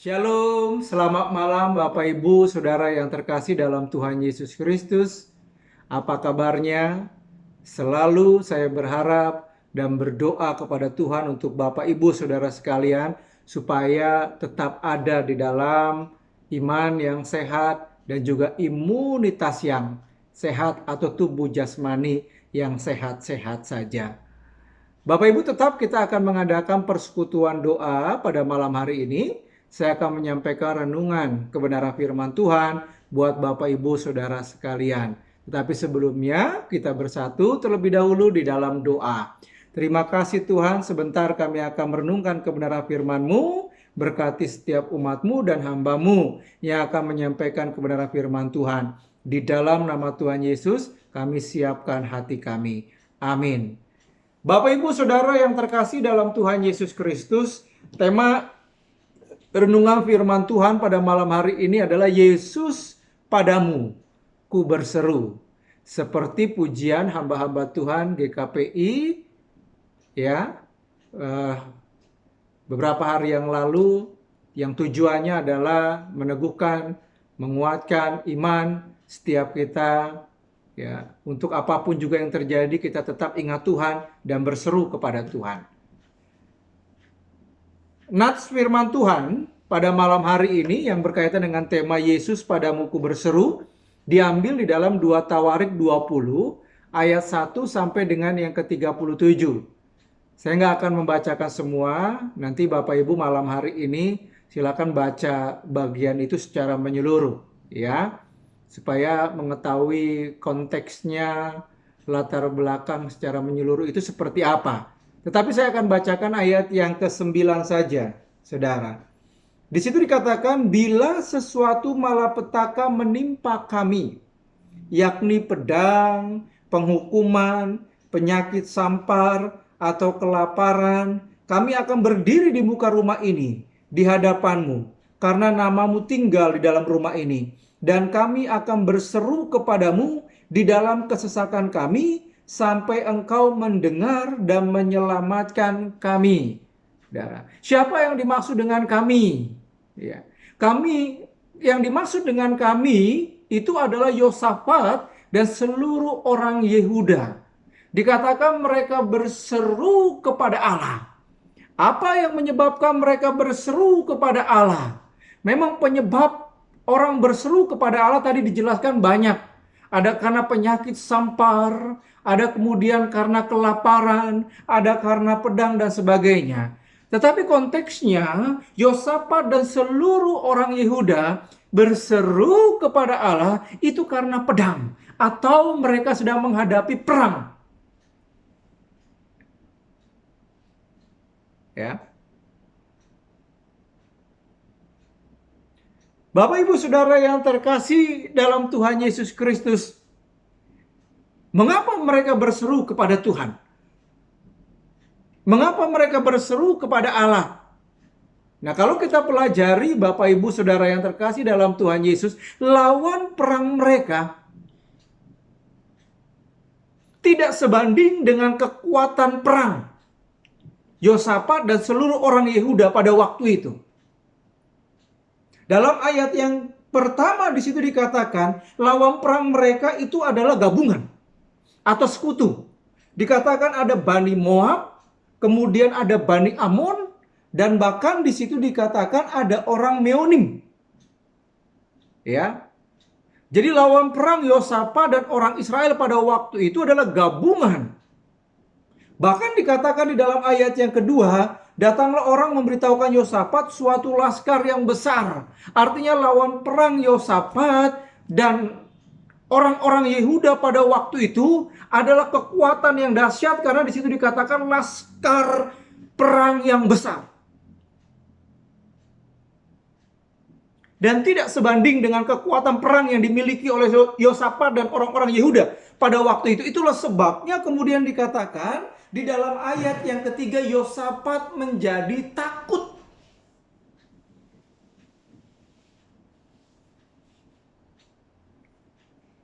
Shalom, selamat malam Bapak Ibu, Saudara yang terkasih dalam Tuhan Yesus Kristus. Apa kabarnya? Selalu saya berharap dan berdoa kepada Tuhan untuk Bapak Ibu Saudara sekalian supaya tetap ada di dalam iman yang sehat dan juga imunitas yang sehat atau tubuh jasmani yang sehat-sehat saja. Bapak Ibu, tetap kita akan mengadakan persekutuan doa pada malam hari ini. Saya akan menyampaikan renungan kebenaran firman Tuhan buat Bapak Ibu Saudara sekalian. Tetapi sebelumnya kita bersatu terlebih dahulu di dalam doa. Terima kasih Tuhan, sebentar kami akan merenungkan kebenaran firman-Mu. Berkati setiap umat-Mu dan hamba-Mu yang akan menyampaikan kebenaran firman Tuhan. Di dalam nama Tuhan Yesus kami siapkan hati kami. Amin. Bapak Ibu Saudara yang terkasih dalam Tuhan Yesus Kristus, tema renungan firman Tuhan pada malam hari ini adalah Yesus padamu, ku berseru. Seperti pujian hamba-hamba Tuhan GKPI, ya, beberapa hari yang lalu, yang tujuannya adalah meneguhkan, menguatkan iman setiap kita. Ya, untuk apapun juga yang terjadi, kita tetap ingat Tuhan dan berseru kepada Tuhan. Nats firman Tuhan pada malam hari ini yang berkaitan dengan tema Yesus padamu ku berseru diambil di dalam 2 Tawarik 20 ayat 1 sampai dengan yang ke-37. Saya nggak akan membacakan semua, nanti Bapak Ibu malam hari ini silakan baca bagian itu secara menyeluruh, ya, supaya mengetahui konteksnya, latar belakang secara menyeluruh itu seperti apa. Tetapi saya akan bacakan ayat yang ke-9 saja, Saudara. Di situ dikatakan, bila sesuatu malapetaka menimpa kami, yakni pedang, penghukuman, penyakit sampar, atau kelaparan, kami akan berdiri di muka rumah ini, di hadapanmu, karena namamu tinggal di dalam rumah ini. Dan kami akan berseru kepadamu di dalam kesesakan kami, sampai engkau mendengar dan menyelamatkan kami. Siapa yang dimaksud dengan kami? Ya. Kami, yang dimaksud dengan kami itu adalah Yosafat dan seluruh orang Yehuda. Dikatakan mereka berseru kepada Allah. Apa yang menyebabkan mereka berseru kepada Allah? Memang penyebab orang berseru kepada Allah tadi dijelaskan banyak. Ada karena penyakit sampar, ada kemudian karena kelaparan, ada karena pedang dan sebagainya. Tetapi konteksnya, Yosafat dan seluruh orang Yehuda berseru kepada Allah itu karena pedang, atau mereka sedang menghadapi perang. Ya. Bapak Ibu Saudara yang terkasih dalam Tuhan Yesus Kristus, mengapa mereka berseru kepada Tuhan? Mengapa mereka berseru kepada Allah? Nah, kalau kita pelajari Bapak Ibu Saudara yang terkasih dalam Tuhan Yesus, lawan perang mereka tidak sebanding dengan kekuatan perang Yosafat dan seluruh orang Yehuda pada waktu itu. Dalam ayat yang pertama di situ dikatakan, lawan perang mereka itu adalah gabungan atau sekutu. Dikatakan ada Bani Moab, kemudian ada Bani Amon, dan bahkan di situ dikatakan ada orang Meonim. Ya. Jadi lawan perang Yosafat dan orang Israel pada waktu itu adalah gabungan. Bahkan dikatakan di dalam ayat yang kedua, datanglah orang memberitahukan Yosafat suatu laskar yang besar. Artinya lawan perang Yosafat dan orang-orang Yehuda pada waktu itu adalah kekuatan yang dahsyat, karena di situ dikatakan laskar perang yang besar. Dan tidak sebanding dengan kekuatan perang yang dimiliki oleh Yosafat dan orang-orang Yehuda pada waktu itu. Itulah sebabnya kemudian dikatakan di dalam ayat yang ketiga, Yosafat menjadi takut.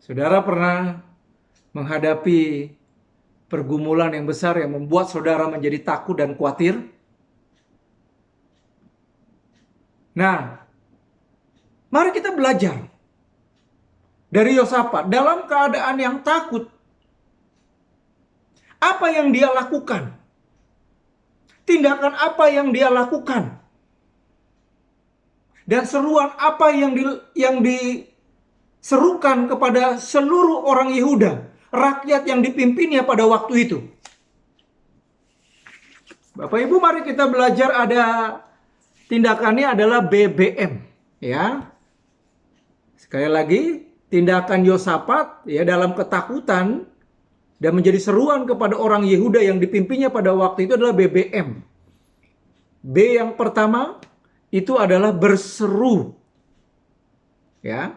Saudara pernah menghadapi pergumulan yang besar yang membuat saudara menjadi takut dan khawatir? Nah, mari kita belajar dari Yosafat dalam keadaan yang takut. Apa yang dia lakukan? Tindakan apa yang dia lakukan? Dan seruan apa yang diserukan kepada seluruh orang Yehuda, rakyat yang dipimpinnya pada waktu itu? Bapak Ibu, mari kita belajar. Ada tindakannya adalah BBM, ya. Sekali lagi, tindakan Yosafat ya dalam ketakutan dan menjadi seruan kepada orang Yehuda yang dipimpinnya pada waktu itu adalah BBM. B yang pertama itu adalah berseru. Ya.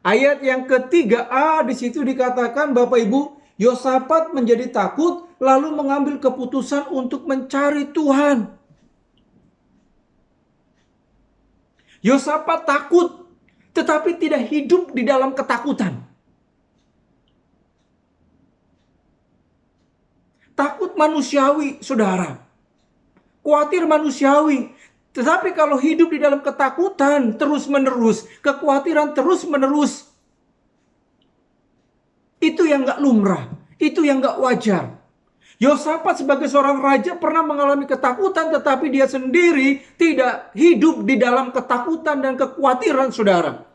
Ayat yang ketiga A di situ dikatakan, Bapak Ibu, Yosafat menjadi takut lalu mengambil keputusan untuk mencari Tuhan. Yosafat takut tetapi tidak hidup di dalam ketakutan. Takut manusiawi, saudara. Khawatir manusiawi. Tetapi kalau hidup di dalam ketakutan terus-menerus, kekhawatiran terus-menerus, itu yang gak lumrah, itu yang gak wajar. Yosafat sebagai seorang raja pernah mengalami ketakutan, tetapi dia sendiri tidak hidup di dalam ketakutan dan kekhawatiran, saudara.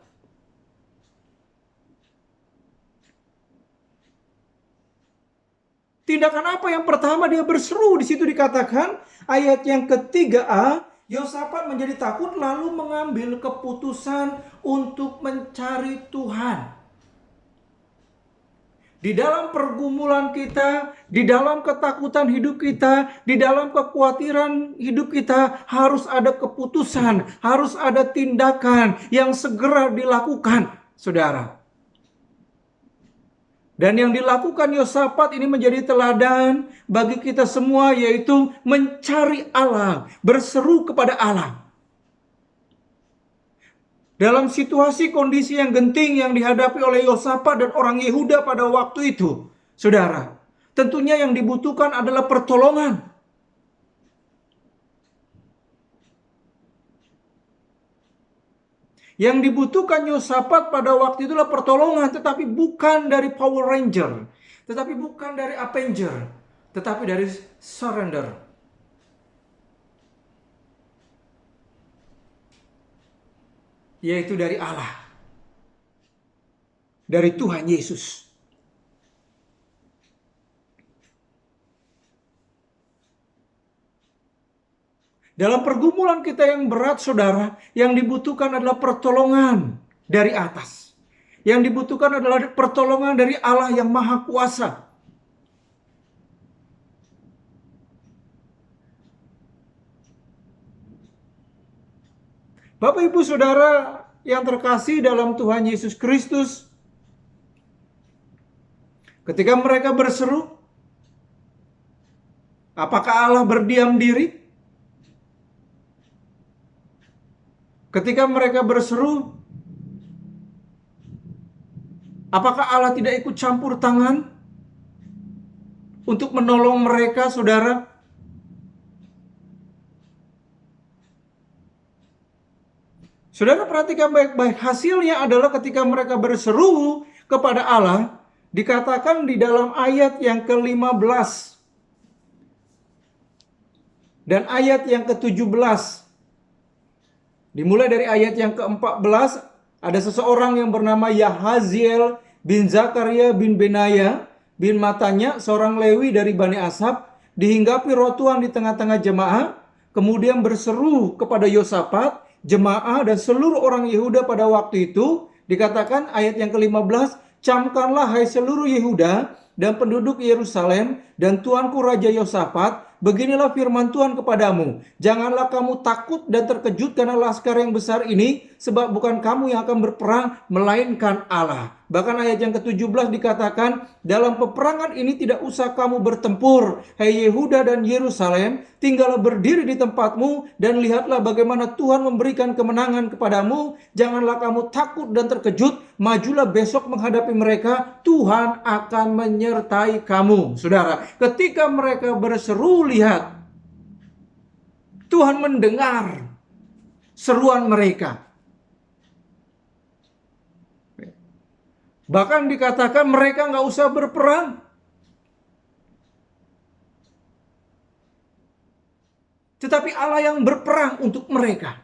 Tindakan apa yang pertama? Dia berseru. Di situ dikatakan ayat yang ketiga A, Yosafat menjadi takut lalu mengambil keputusan untuk mencari Tuhan. Di dalam pergumulan kita, di dalam ketakutan hidup kita, di dalam kekhawatiran hidup kita, harus ada keputusan, harus ada tindakan yang segera dilakukan, saudara. Dan yang dilakukan Yosafat ini menjadi teladan bagi kita semua, yaitu mencari Allah, berseru kepada Allah. Dalam situasi kondisi yang genting yang dihadapi oleh Yosafat dan orang Yehuda pada waktu itu, saudara, tentunya yang dibutuhkan adalah pertolongan. Yang dibutuhkan Yosafat pada waktu itulah pertolongan, tetapi bukan dari Power Ranger, tetapi bukan dari Avenger, tetapi dari surrender. Yaitu dari Allah, dari Tuhan Yesus. Dalam pergumulan kita yang berat, saudara, yang dibutuhkan adalah pertolongan dari atas. Yang dibutuhkan adalah pertolongan dari Allah yang Maha Kuasa. Bapak Ibu Saudara yang terkasih dalam Tuhan Yesus Kristus, ketika mereka berseru, apakah Allah berdiam diri? Ketika mereka berseru, apakah Allah tidak ikut campur tangan untuk menolong mereka, saudara? Saudara perhatikan baik-baik, hasilnya adalah ketika mereka berseru kepada Allah, dikatakan di dalam ayat yang ke-15 dan ayat yang ke-17. Dimulai dari ayat yang ke-14, ada seseorang yang bernama Yahaziel bin Zakaria bin Benaya bin Matanya, seorang Lewi dari Bani Asaf, dihinggapi roh Tuhan di tengah-tengah jemaah, kemudian berseru kepada Yosafat, jemaah dan seluruh orang Yehuda pada waktu itu. Dikatakan ayat yang ke-15, camkanlah hai seluruh Yehuda dan penduduk Yerusalem dan tuanku Raja Yosafat, beginilah firman Tuhan kepadamu, janganlah kamu takut dan terkejut karena laskar yang besar ini, sebab bukan kamu yang akan berperang, melainkan Allah. Bahkan ayat yang ke-17 dikatakan, dalam peperangan ini tidak usah kamu bertempur, hai Yehuda dan Yerusalem, tinggallah berdiri di tempatmu dan lihatlah bagaimana Tuhan memberikan kemenangan kepadamu. Janganlah kamu takut dan terkejut, majulah besok menghadapi mereka, Tuhan akan menyertai kamu. Saudara, ketika mereka berseru, lihat, Tuhan mendengar seruan mereka. Bahkan dikatakan mereka nggak usah berperang. Tetapi Allah yang berperang untuk mereka.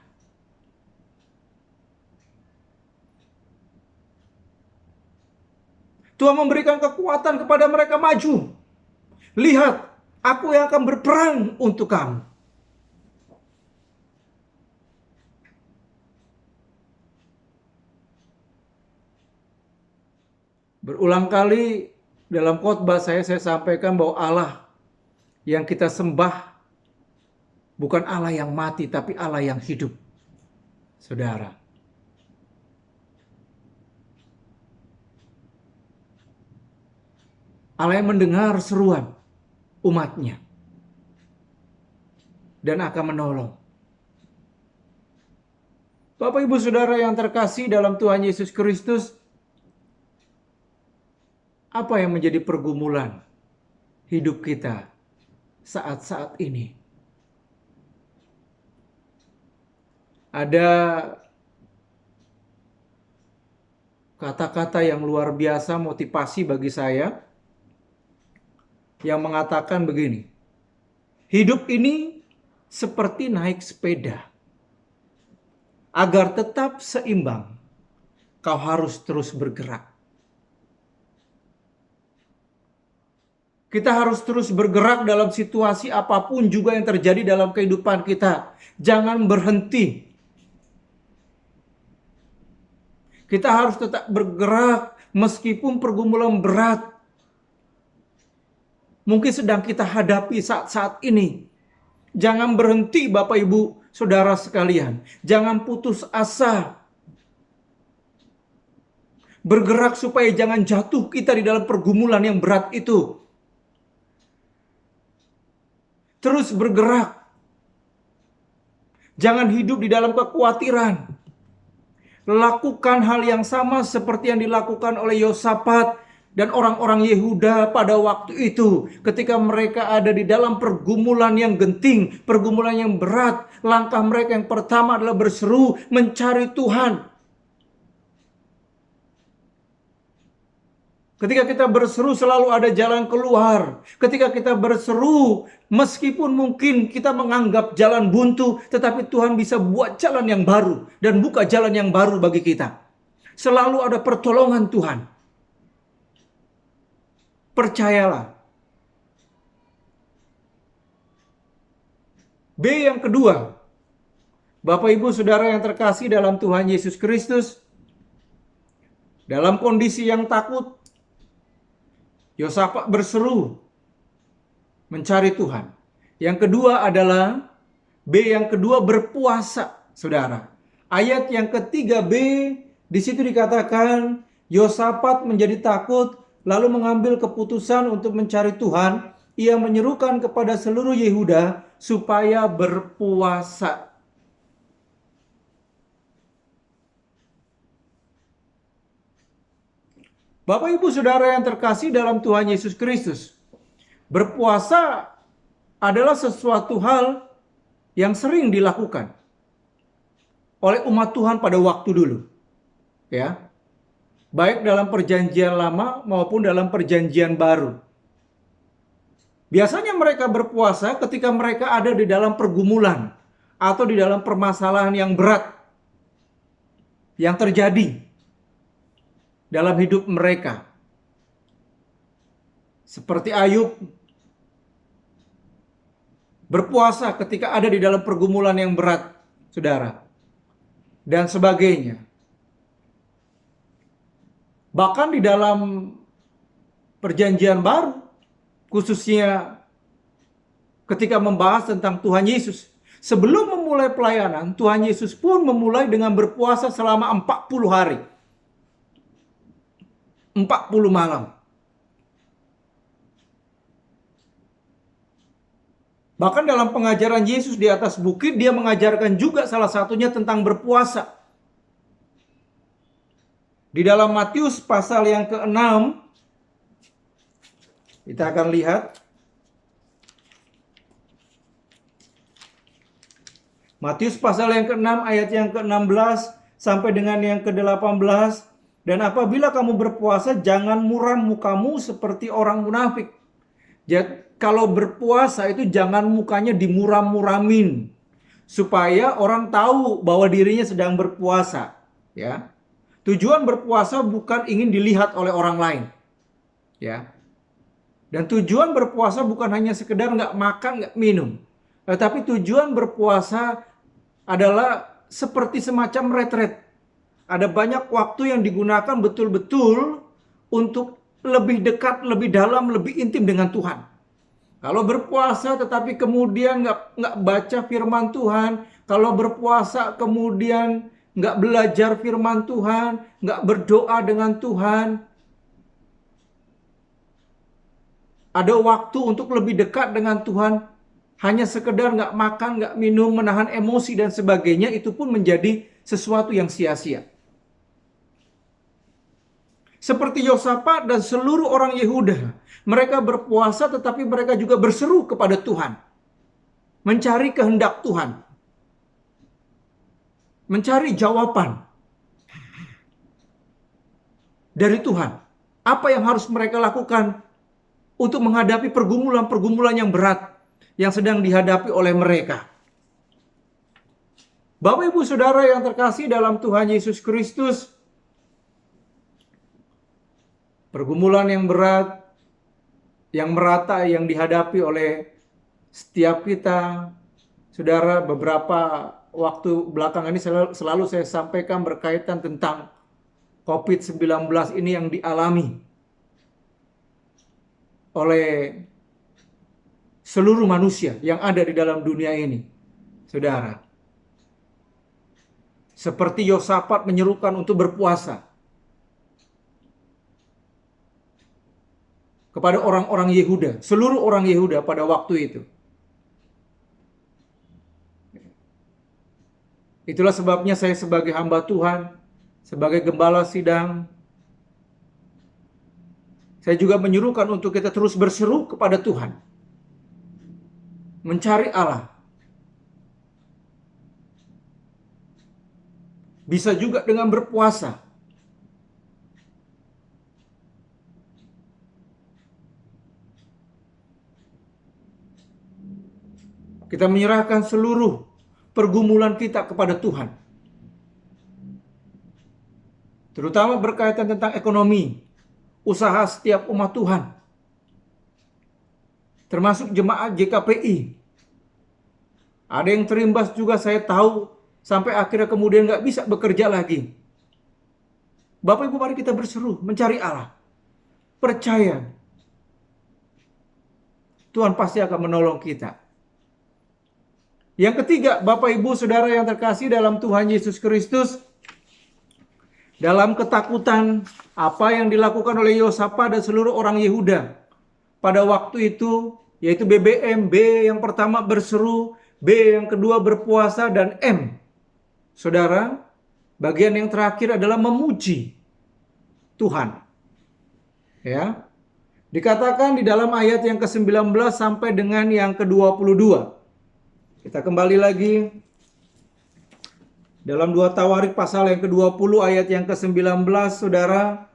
Tuhan memberikan kekuatan kepada mereka maju. Lihat, aku yang akan berperang untuk kamu. Berulang kali dalam khotbah saya sampaikan bahwa Allah yang kita sembah bukan Allah yang mati, tapi Allah yang hidup. Saudara. Allah yang mendengar seruan umatnya. Dan akan menolong. Bapak Ibu Saudara yang terkasih dalam Tuhan Yesus Kristus, apa yang menjadi pergumulan hidup kita saat-saat ini? Ada kata-kata yang luar biasa motivasi bagi saya yang mengatakan begini. Hidup ini seperti naik sepeda. Agar tetap seimbang, kau harus terus bergerak. Kita harus terus bergerak dalam situasi apapun juga yang terjadi dalam kehidupan kita. Jangan berhenti. Kita harus tetap bergerak meskipun pergumulan berat mungkin sedang kita hadapi saat-saat ini. Jangan berhenti Bapak Ibu Saudara sekalian. Jangan putus asa. Bergerak supaya jangan jatuh kita di dalam pergumulan yang berat itu. Terus bergerak. Jangan hidup di dalam kekhawatiran. Lakukan hal yang sama seperti yang dilakukan oleh Yosafat dan orang-orang Yehuda pada waktu itu. Ketika mereka ada di dalam pergumulan yang genting, pergumulan yang berat. Langkah mereka yang pertama adalah berseru mencari Tuhan. Ketika kita berseru selalu ada jalan keluar. Ketika kita berseru meskipun mungkin kita menganggap jalan buntu, tetapi Tuhan bisa buat jalan yang baru dan buka jalan yang baru bagi kita. Selalu ada pertolongan Tuhan. Percayalah. B yang kedua. Bapak Ibu Saudara yang terkasih dalam Tuhan Yesus Kristus. Dalam kondisi yang takut, Yosafat berseru mencari Tuhan. Yang kedua adalah B yang kedua berpuasa, Saudara. Ayat yang ketiga B di situ dikatakan Yosafat menjadi takut lalu mengambil keputusan untuk mencari Tuhan. Ia menyerukan kepada seluruh Yehuda supaya berpuasa. Bapak Ibu Saudara yang terkasih dalam Tuhan Yesus Kristus, berpuasa adalah sesuatu hal yang sering dilakukan oleh umat Tuhan pada waktu dulu. Ya. Baik dalam perjanjian lama maupun dalam perjanjian baru. Biasanya mereka berpuasa ketika mereka ada di dalam pergumulan atau di dalam permasalahan yang berat yang terjadi dalam hidup mereka. Seperti Ayub berpuasa ketika ada di dalam pergumulan yang berat, Saudara. Dan sebagainya. Bahkan di dalam perjanjian baru, khususnya ketika membahas tentang Tuhan Yesus. Sebelum memulai pelayanan, Tuhan Yesus pun memulai dengan berpuasa selama 40 hari. 40 malam. Bahkan dalam pengajaran Yesus di atas bukit, dia mengajarkan juga salah satunya tentang berpuasa. Di dalam Matius pasal yang ke-6, kita akan lihat. Matius pasal yang ke-6 ayat yang ke-16 sampai dengan yang ke-18. Dan apabila kamu berpuasa, jangan muram mukamu seperti orang munafik. Jadi, kalau berpuasa itu jangan mukanya dimuram-muramin, supaya orang tahu bahwa dirinya sedang berpuasa. Ya, tujuan berpuasa bukan ingin dilihat oleh orang lain. Ya, dan tujuan berpuasa bukan hanya sekedar nggak makan, nggak minum. Tetapi tujuan berpuasa adalah seperti semacam retret. Ada banyak waktu yang digunakan betul-betul untuk lebih dekat, lebih dalam, lebih intim dengan Tuhan. Kalau berpuasa tetapi kemudian nggak baca firman Tuhan, kalau berpuasa kemudian nggak belajar firman Tuhan, nggak berdoa dengan Tuhan, ada waktu untuk lebih dekat dengan Tuhan, hanya sekedar nggak makan, nggak minum, menahan emosi dan sebagainya, itu pun menjadi sesuatu yang sia-sia. Seperti Yosafat dan seluruh orang Yehuda, mereka berpuasa tetapi mereka juga berseru kepada Tuhan, mencari kehendak Tuhan, mencari jawaban dari Tuhan. Apa yang harus mereka lakukan untuk menghadapi pergumulan-pergumulan yang berat yang sedang dihadapi oleh mereka. Bapak Ibu Saudara yang terkasih dalam Tuhan Yesus Kristus, pergumulan yang berat, yang merata yang dihadapi oleh setiap kita, saudara, beberapa waktu belakangan ini selalu saya sampaikan berkaitan tentang COVID-19 ini yang dialami oleh seluruh manusia yang ada di dalam dunia ini, saudara. Seperti Yosafat menyerukan untuk berpuasa kepada orang-orang Yehuda, seluruh orang Yehuda pada waktu itu. Itulah sebabnya saya sebagai hamba Tuhan, sebagai gembala sidang, saya juga menyuruhkan untuk kita terus berseru kepada Tuhan, mencari Allah. Bisa juga dengan berpuasa. Kita menyerahkan seluruh pergumulan kita kepada Tuhan. Terutama berkaitan tentang ekonomi, usaha setiap umat Tuhan. Termasuk jemaat JKPI. Ada yang terimbas juga, saya tahu, sampai akhirnya kemudian nggak bisa bekerja lagi. Bapak Ibu, mari kita berseru, mencari Allah. Percaya, Tuhan pasti akan menolong kita. Yang ketiga, Bapak Ibu Saudara yang terkasih dalam Tuhan Yesus Kristus, dalam ketakutan apa yang dilakukan oleh Yosafat dan seluruh orang Yehuda pada waktu itu, yaitu BBM, B yang pertama berseru, B yang kedua berpuasa, dan M, saudara, bagian yang terakhir adalah memuji Tuhan. Ya, dikatakan di dalam ayat yang ke-19 sampai dengan yang ke-22. Kita kembali lagi dalam 2 Tawarik pasal yang ke-20 ayat yang ke-19, saudara.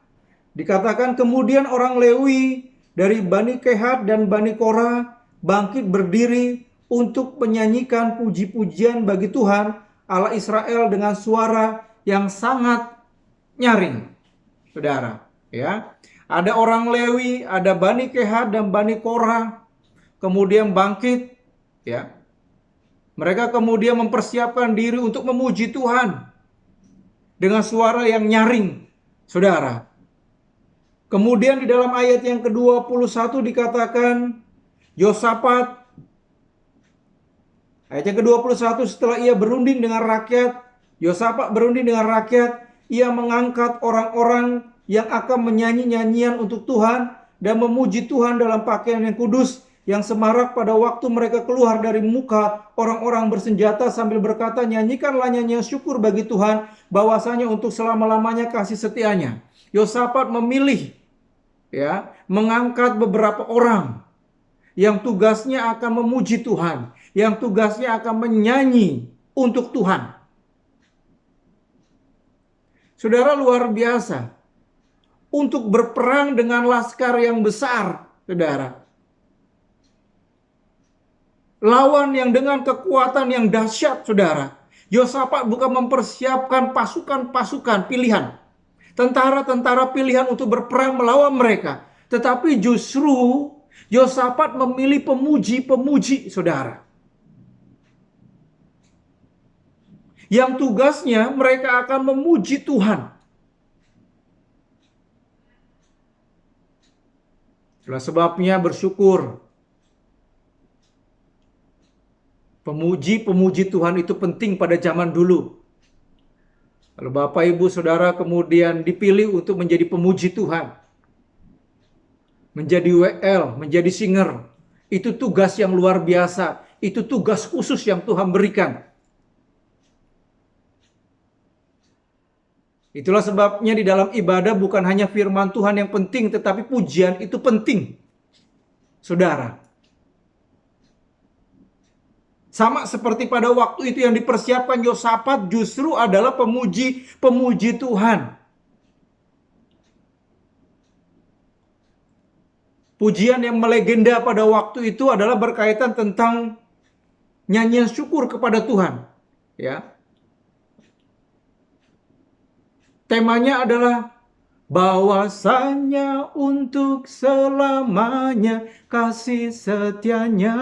Dikatakan kemudian orang Lewi dari Bani Kehat dan Bani Korah bangkit berdiri untuk menyanyikan puji-pujian bagi Tuhan Allah Israel dengan suara yang sangat nyaring. Saudara, ya. Ada orang Lewi, ada Bani Kehat dan Bani Korah kemudian bangkit, ya. Mereka kemudian mempersiapkan diri untuk memuji Tuhan dengan suara yang nyaring, saudara. Kemudian di dalam ayat yang ke-21 dikatakan Yosafat, ayat yang ke-21, setelah ia berunding dengan rakyat, Yosafat berunding dengan rakyat, ia mengangkat orang-orang yang akan menyanyi nyanyian untuk Tuhan dan memuji Tuhan dalam pakaian yang kudus, yang semarak pada waktu mereka keluar dari muka orang-orang bersenjata sambil berkata, nyanyikanlah nyanyian syukur bagi Tuhan, bahwasanya untuk selama-lamanya kasih setianya. Yosafat memilih, ya, mengangkat beberapa orang yang tugasnya akan memuji Tuhan, yang tugasnya akan menyanyi untuk Tuhan. Saudara, luar biasa. Untuk berperang dengan laskar yang besar, saudara. Lawan yang dengan kekuatan yang dahsyat, saudara. Yosafat bukan mempersiapkan pasukan-pasukan pilihan. Tentara-tentara pilihan untuk berperang melawan mereka. Tetapi justru Yosafat memilih pemuji-pemuji, saudara. Yang tugasnya mereka akan memuji Tuhan. Itulah sebabnya bersyukur. Pemuji-pemuji Tuhan itu penting pada zaman dulu. Kalau Bapak, Ibu, Saudara kemudian dipilih untuk menjadi pemuji Tuhan, menjadi WL, menjadi singer, itu tugas yang luar biasa. Itu tugas khusus yang Tuhan berikan. Itulah sebabnya di dalam ibadah bukan hanya firman Tuhan yang penting, tetapi pujian itu penting. Saudara. Sama seperti pada waktu itu yang dipersiapkan Yosafat justru adalah pemuji Tuhan. Pujian yang melegenda pada waktu itu adalah berkaitan tentang nyanyian syukur kepada Tuhan. Ya. Temanya adalah bahwasanya untuk selamanya kasih setianya.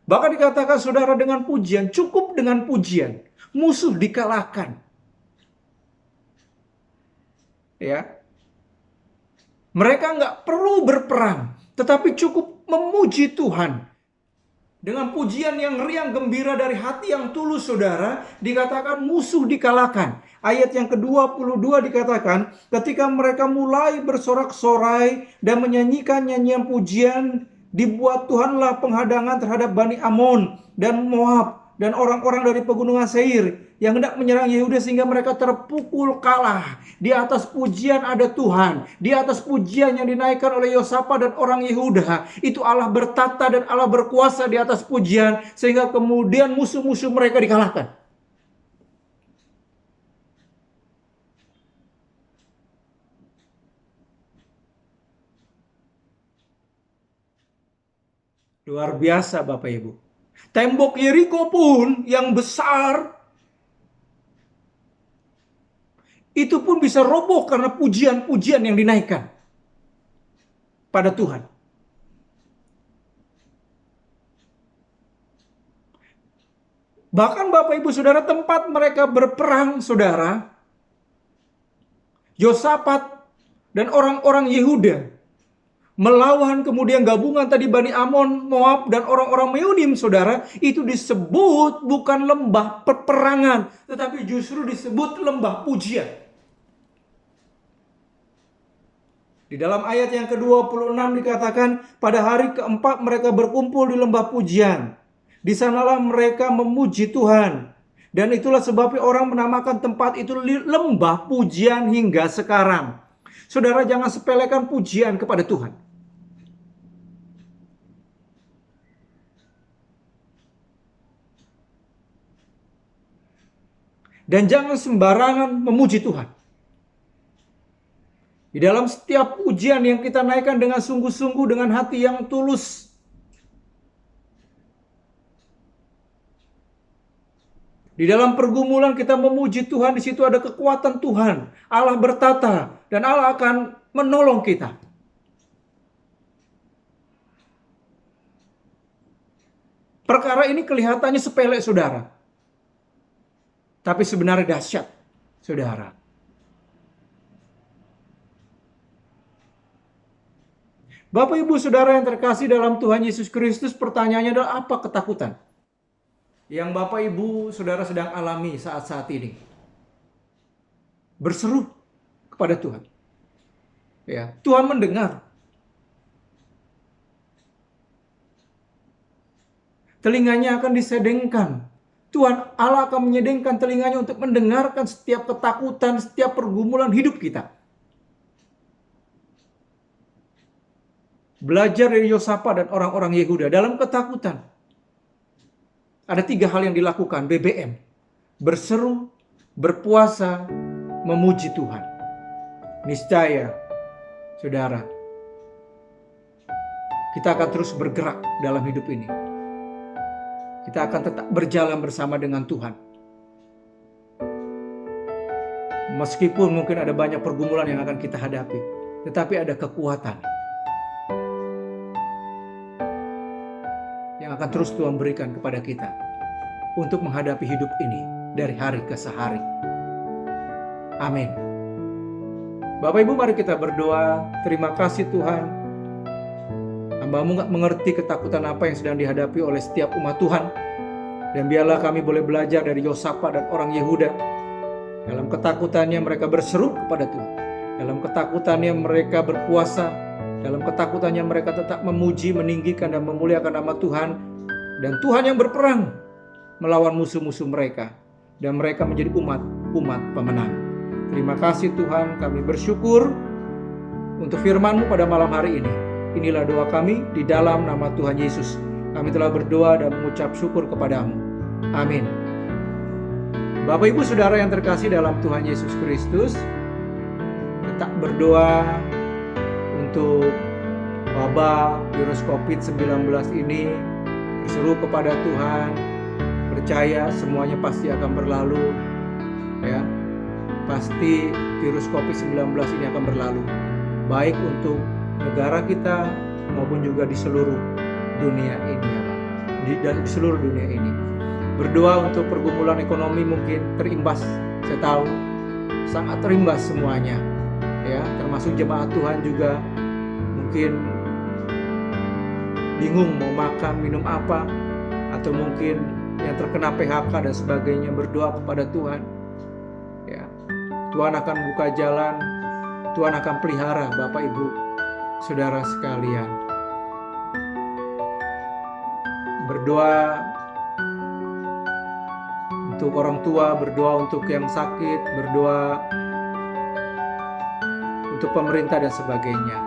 Bahkan dikatakan saudara dengan pujian, cukup dengan pujian, musuh dikalahkan. Ya. Mereka nggak perlu berperang, tetapi cukup memuji Tuhan. Dengan pujian yang riang gembira dari hati yang tulus, saudara, dikatakan musuh dikalahkan. Ayat yang ke-22 dikatakan, ketika mereka mulai bersorak-sorai dan menyanyikan nyanyian pujian, dibuat Tuhanlah penghadangan terhadap Bani Amon dan Moab dan orang-orang dari pegunungan Seir yang hendak menyerang Yehuda sehingga mereka terpukul kalah. Di atas pujian ada Tuhan. Di atas pujian yang dinaikkan oleh Yosafat dan orang Yehuda, itu Allah bertata dan Allah berkuasa di atas pujian sehingga kemudian musuh-musuh mereka dikalahkan. Luar biasa Bapak Ibu. Tembok Yeriko pun yang besar itu pun bisa roboh karena pujian-pujian yang dinaikkan pada Tuhan. Bahkan Bapak Ibu Saudara, tempat mereka berperang, saudara, Yosafat dan orang-orang Yehuda melawan kemudian gabungan tadi Bani Amon, Moab, dan orang-orang Meonim, saudara, itu disebut bukan lembah peperangan, tetapi justru disebut lembah pujian. Di dalam ayat yang ke-26 dikatakan, pada hari keempat mereka berkumpul di lembah pujian. Di sanalah mereka memuji Tuhan. Dan itulah sebabnya orang menamakan tempat itu lembah pujian hingga sekarang. Saudara, jangan sepelekan pujian kepada Tuhan. Dan jangan sembarangan memuji Tuhan. Di dalam setiap pujian yang kita naikkan dengan sungguh-sungguh, dengan hati yang tulus. Di dalam pergumulan kita memuji Tuhan, di situ ada kekuatan Tuhan. Allah bertata dan Allah akan menolong kita. Perkara ini kelihatannya sepele, saudara. Tapi sebenarnya dahsyat, saudara. Bapak, Ibu, Saudara yang terkasih dalam Tuhan Yesus Kristus, pertanyaannya adalah apa ketakutan yang Bapak, Ibu, Saudara sedang alami saat-saat ini? Berseru kepada Tuhan. Ya, Tuhan mendengar. Telinganya akan disedengkan. Tuhan Allah akan menyedengkan telinganya untuk mendengarkan setiap ketakutan, setiap pergumulan hidup kita. belajar dari Yosafat dan orang-orang Yehuda dalam ketakutan. Ada 3 hal yang dilakukan, BBM. Berseru, berpuasa, memuji Tuhan. Niscaya, saudara, kita akan terus bergerak dalam hidup ini. Kita akan tetap berjalan bersama dengan Tuhan. Meskipun mungkin ada banyak pergumulan yang akan kita hadapi, tetapi ada kekuatan yang akan terus Tuhan berikan kepada kita untuk menghadapi hidup ini dari hari ke hari. Amin. Bapak Ibu, mari kita berdoa. Terima kasih Tuhan, Hamba-Mu gak mengerti ketakutan apa yang sedang dihadapi oleh setiap umat Tuhan. Dan biarlah kami boleh belajar dari Yosafat dan orang Yehuda. Dalam ketakutannya mereka berseru kepada Tuhan. Dalam ketakutannya mereka berpuasa. Dalam ketakutannya mereka tetap memuji, meninggikan dan memuliakan nama Tuhan. Dan Tuhan yang berperang melawan musuh-musuh mereka. Dan mereka menjadi umat pemenang. Terima kasih Tuhan, kami bersyukur untuk firman-Mu pada malam hari ini. Inilah doa kami di dalam nama Tuhan Yesus. Kami telah berdoa dan mengucap syukur kepadamu. Amin. Bapak Ibu Saudara yang terkasih dalam Tuhan Yesus Kristus, tetap berdoa untuk wabah virus COVID-19 ini. Berseru kepada Tuhan, percaya semuanya pasti akan berlalu. Ya, pasti virus COVID-19 ini akan berlalu. Baik untuk negara kita maupun juga di seluruh dunia ini, ya Pak. Di seluruh dunia ini. Berdoa untuk pergumulan ekonomi mungkin terimbas. Saya tahu sangat terimbas semuanya. Ya, termasuk jemaat Tuhan juga mungkin bingung mau makan, minum apa, atau mungkin yang terkena PHK dan sebagainya. Berdoa kepada Tuhan. Ya, Tuhan akan buka jalan, Tuhan akan pelihara Bapak Ibu Saudara sekalian. Berdoa untuk orang tua, berdoa untuk yang sakit, berdoa untuk pemerintah dan sebagainya.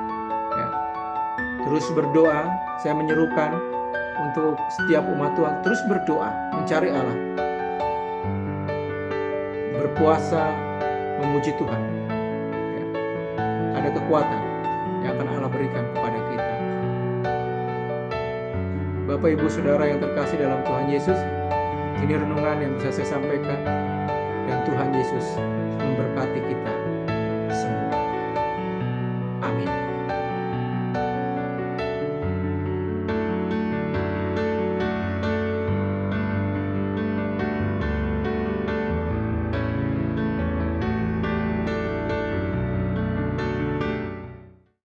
Ya. Terus berdoa, saya menyerukan untuk setiap umat Tuhan, terus berdoa, mencari Allah. Berpuasa, memuji Tuhan. Ya. Ada kekuatan yang akan Allah berikan kepada kita. Bapak Ibu Saudara yang terkasih dalam Tuhan Yesus, ini renungan yang bisa saya sampaikan, dan Tuhan Yesus memberkati kita semua.